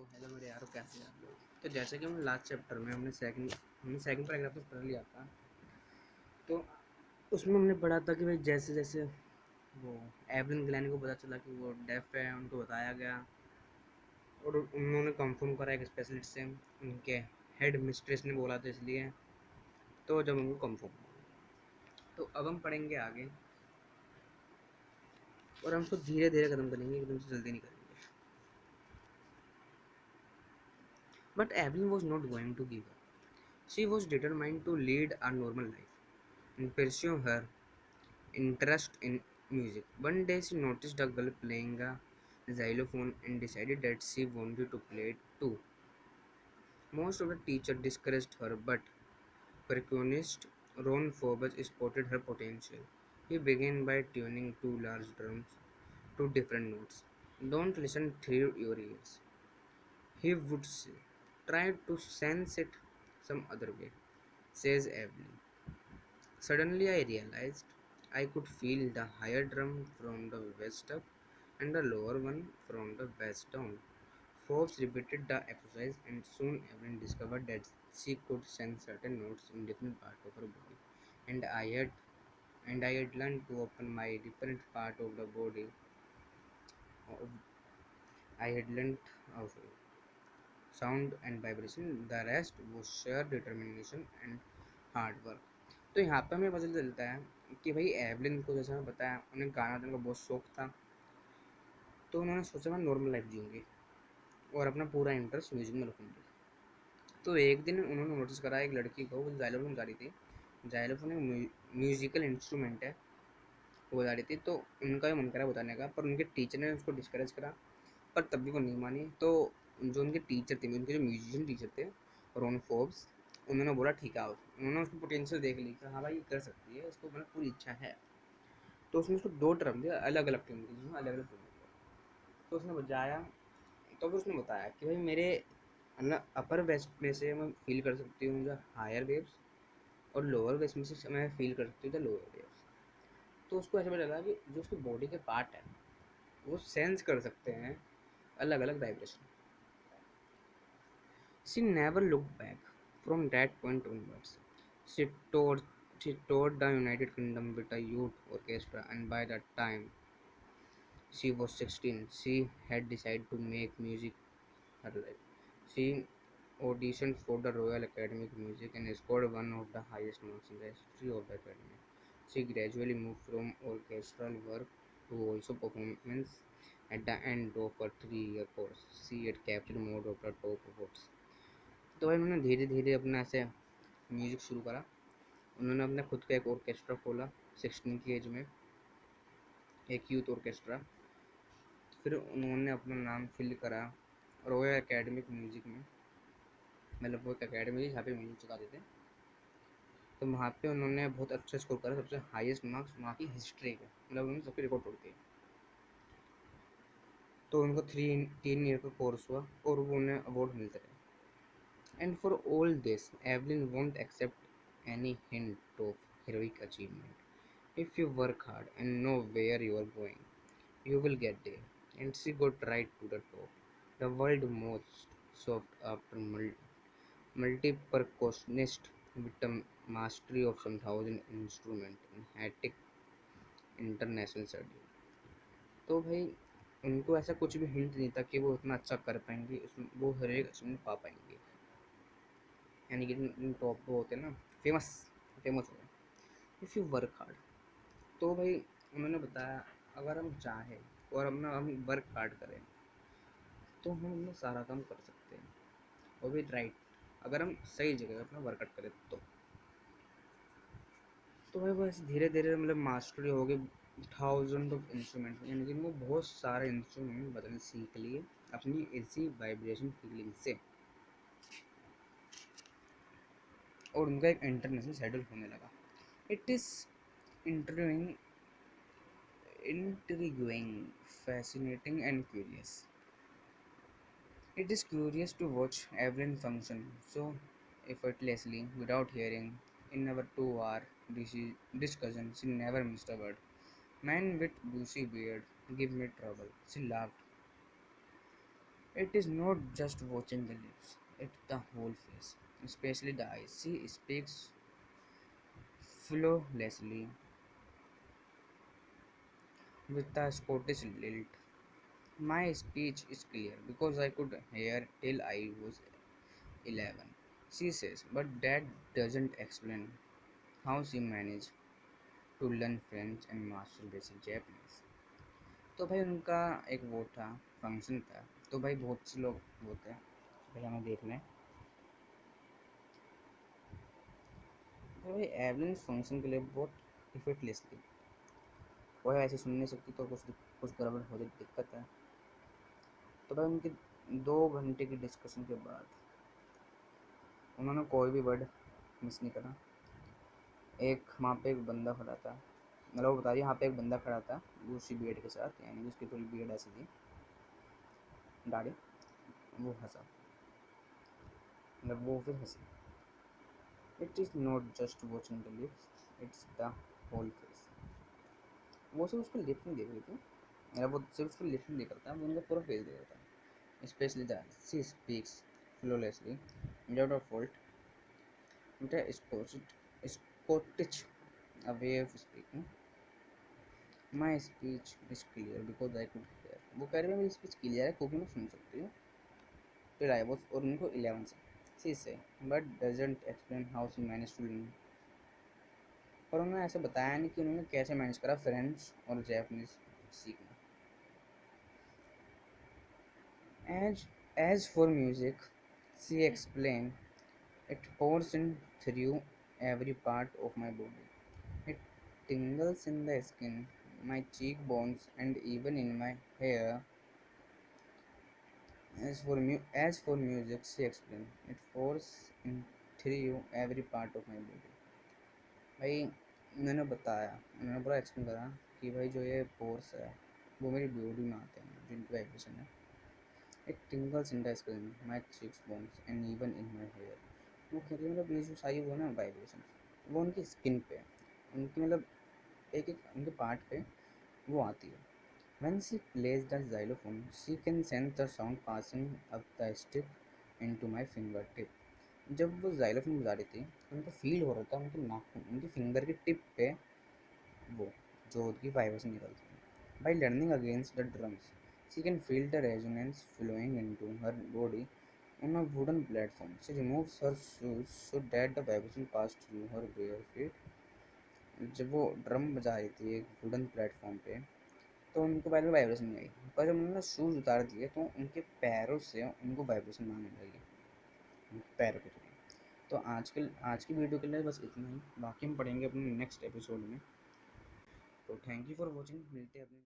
Hello मेरे यारो, कैसे हैं आप लोग। तो जैसे कि हम लास्ट चैप्टर में हमने सेकंड पैराग्राफ में पढ़ लिया था। तो उसमें हमने पढ़ा था कि भाई जैसे जैसे वो एवलिन ग्लैनी को पता चला कि वो डेफ है, उनको बताया गया और उन्होंने कंफर्म करा एक स्पेशलिस्ट से। उनके हेड मिस्ट्रेस ने बोला था, इसलिए तो जब उनको कंफर्म हुआ तो अब हम पढ़ेंगे आगे और हम उसको धीरे धीरे कदम करेंगे, एकदम से जल्दी नहीं करेंगे। But Evelyn was not going to give up. She was determined to lead a normal life and pursue her interest in music. One day she noticed a girl playing a xylophone and decided that she wanted to play it too. Most of the teachers discouraged her, but percussionist Ron Forbes spotted her potential. He began by tuning two large drums to different notes. Don't listen through your ears, he would say. Try to sense it some other way, says Evelyn. Suddenly I realized I could feel the higher drum from the west up and the lower one from the west down. Forbes repeated the exercise and soon Evelyn discovered that she could sense certain notes in different parts of her body. And I had learned to open my different part of the body. Of, I had learned of sound and vibration. The rest was sheer determination and hard work. तो यहाँ पे हमें पता चलता है कि भाई Evelyn को, जैसा मैं बताया, उन्हें गाना गाने का बहुत शौक था। तो उन्होंने सोचा मैं नॉर्मल लाइफ जीऊँगी और अपना पूरा इंटरेस्ट म्यूजिक में रखूँगी। तो एक दिन उन्होंने नोटिस करा एक लड़की को, वो जाइलोफोन बजा रही थी। जाइलोफोन एक म्यूजिकल इंस्ट्रूमेंट है, वो बजा रही थी। तो उनका भी मन करा बताने का, पर उनके टीचर ने उसको डिस्करेज करा, पर तब भी वो नहीं मानी। तो जो उनके टीचर थे, उनके जो म्यूजिशियन टीचर थे, रॉन फोर्ब्स, उन्होंने बोला ठीक है आओ। उन्होंने उसको पोटेंशियल देख ली कि हाँ भाई ये कर सकती है, इसको मतलब पूरी इच्छा है। तो उसने उसको 2 ड्रम दिया, अलग अलग ट्यून की, जिसमें अलग अलग ट्यून दिया। तो उसने बजाया। तो फिर उसने बताया कि भाई मेरे मतलब अपर वेस्ट में से मैं फील कर सकती हूँ द हायर वेव्स, और लोअर वेस्ट में से मैं फील कर सकती हूँ द लोअर वेव्स। तो उसको ऐसा पता लगा कि जो उसकी बॉडी के पार्ट है वो सेंस कर सकते हैं अलग अलग vibration. She never looked back from that point onwards. She toured, she toured the United Kingdom with a youth orchestra, and by the time she was 16, she had decided to make music her life. She auditioned for the Royal Academy of Music and scored one of the highest marks in the history of the Academy. She gradually moved from orchestral work to also performance. At the end of her 3-year course, she had captured more of the top awards. तो भाई उन्होंने धीरे धीरे अपना ऐसे music शुरू करा। उन्होंने अपना खुद का एक ऑर्केस्ट्रा खोला 16 की एज में, एक यूथ ऑर्केस्ट्रा। फिर उन्होंने अपना नाम फिल करा रॉयल एकेडमी म्यूज़िक में, मतलब वो एक अकेडमी जहाँ पे म्यूज़िक सिखाते थे। तो वहाँ पे उन्होंने बहुत अच्छा स्कोर करा, सबसे हाईएस्ट मार्क्स वहाँ की हिस्ट्री के, मतलब उन्होंने सबके रिकॉर्ड तोड़ दिए। तो उनको 3 ईयर का कोर्स हुआ और वो उन्हें अवार्ड मिलते रहे। And for all this, Evelyn won't accept any hint of heroic achievement. If you work hard and know where you are going, you will get there. And she got right to the top. The world's most sought after multi-percussionist with the mastery of some thousand instruments in hectic international study. तो भाई उनको ऐसा कुछ भी hint नहीं था कि वो इतना अच्छा कर पाएंगे, वो हर एक अचीवमेंट पा पाएंगे, यानी कि टॉप वो होते हैं ना, फेमस फेमस हो गए इफ़ यू वर्क हार्ड। तो भाई उन्होंने बताया अगर हम चाहें और हम वर्क हार्ड करें तो हम अपना सारा काम कर सकते हैं, और भी राइट, अगर हम सही जगह अपना वर्कआउट करें तो भाई वो ऐसे धीरे धीरे मतलब मास्टरी हो गई थाउजेंड ऑफ इंस्ट्रूमेंट, यानी कि वो बहुत सारे इंस्ट्रूमेंट बदलने सीख लिए अपनी इसी वाइब्रेशन फीलिंग से। और उनका एक इंटरनेशनल शेड्यूल होने लगा। It is interviewing intriguing, fascinating, and curious. It is curious to watch Evelyn function so effortlessly without hearing. In our 2 hour discussion, she never missed a word. Man with bushy beard give me trouble, she laughed. It is not just watching the lips, it's the whole face, especially the eyes. She speaks flawlessly with a Scottish lilt. My speech is clear because I could hear till I was 11. She says, but that doesn't explain how she managed to learn French and master basic Japanese. तो भाई उनका एक वो था, function था, तो भाई बहुत से लोग होते हैं भाई हमें देख लें। तो भाई एवलिन फंक्शन के लिए बहुत इफर्टलेस थी, कोई ऐसे सुन नहीं सकती, तो कुछ गड़बड़ हो जाती, दिक्कत है। तो भाई उनके 2 घंटे की डिस्कशन के बाद उन्होंने कोई भी वर्ड मिस नहीं करा। एक वहाँ पे एक बंदा खड़ा था, मतलब वो बता दिया, यहाँ पे एक बंदा खड़ा था दूसरी बीएड के साथ, यानी उसकी थोड़ी बीएड ऐसी थी दाढ़ी, वो हंसा, मतलब वो फिर हंसी। It is not just watching the lips, it's the whole face. वो सिर्फ उसको लिप नहीं देख रही थी, मतलब वो सिर्फ उसको लिप नहीं देख रहा था, वो उनका पूरा फेस देख रहा था, specially the she speaks flawlessly without a fault with a Scottish way of speaking. My speech is clear because I could hear. वो कह रही है मेरी स्पीच क्लियर है क्योंकि मैं सुन सकती हूँ। फिर आई वॉज, और उनको 11 से सी से, but doesn't explain how she manage to learn. पर उन्होंने ऐसे बताया नहीं कि उन्होंने कैसे मैनेज करा फ्रेंच और जैपनीज सीखना। As for music, she explained, it pours in through every part of my body. It tingles in the skin, my cheekbones, and even in my hair. As for music, she explained, it pours in through every part of my body. भाई मैंने बताया, मैंने पूरा explain करा कि भाई जो ये पोर्स है वो मेरी बॉडी में आते हैं, जिनकी वाइब्रेशन है। It tingles in the skin, my cheeks bones and even in my hair. वो कह रही है मतलब ये जो सारी वो ना वाइब्रेशन, वो उनकी स्किन पे, उनकी मतलब एक एक उनके पार्ट पे वो आती है। When she plays the xylophone, she can sense the sound passing up the stick into my fingertip. जब वो xylophone बजा रही थी तो उनको फील हो रहा था उनके नाखून, उनकी फिंगर के टिप पे वो जो उनकी वाइब्रेशन निकलती है। By learning against the drums, she can feel the resonance flowing into her body on a wooden platform. She removes her shoes so that the vibration pass through her bare feet. जब वो drum बजा रही थी एक wooden platform पे, तो उनको पहले वाइब्रेशन नहीं आई, पर जब उन्होंने शूज़ उतार दिए तो उनके पैरों से उनको वाइब्रेशन आने लगी, उनके पैरों के थ्रू। तो आज की वीडियो के लिए बस इतना ही, बाकी हम पढ़ेंगे अपने नेक्स्ट एपिसोड में। तो थैंक यू फॉर वॉचिंग, मिलते हैं अपने